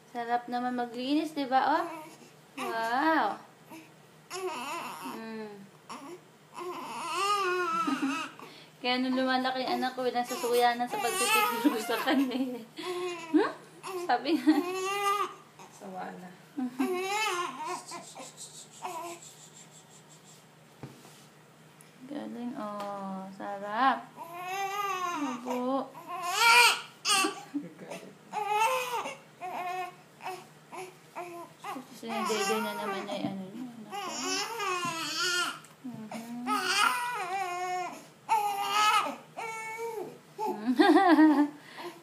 Sarap naman maglinis, di ba? Oh? Wow! Kaya nung lumalaki ang anak ko, nasasuya na sa pagtitipid sa kanya. Sabi na. Sawa na. Galing, oh. Sarap. Opo. Sinadede na naman ay ano niya.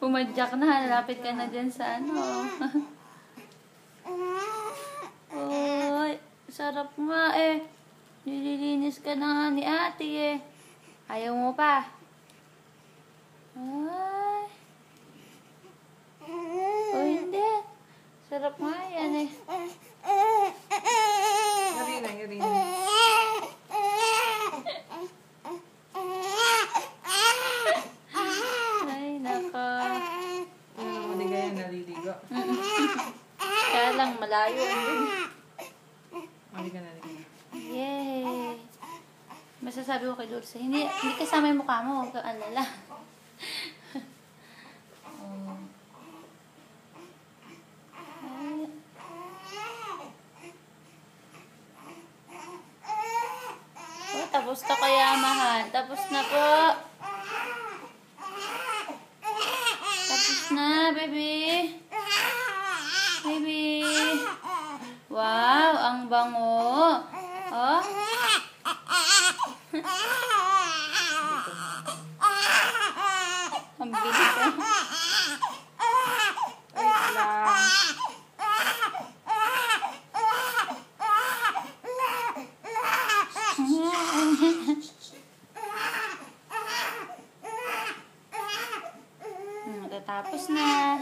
Pumadyak na. Lapit ka na dyan sa ano. Uy, sarap nga eh. Nililinis ka na nga ni ate eh. Ayaw mo pa. Ay. O hindi. Sarap nga yan eh. Yarina, yarina. Ay, naka. Hindi ganyan naliligo. Kaya lang malayo. Halika na, halika na. Yay! Masasabi ko kay Dulce, hindi kasama yung mukha mo, huwag kang alala. Oh. Oh, tapos na kaya, mahal. Tapos na po. Tapos na, baby. Baby. Wow, ang bango. Oh. Ang bilis ah. Wait lang. Matatapos na.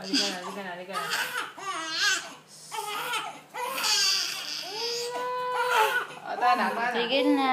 Halika na, halika na, halika na. O, tara na, tara na. Sige na.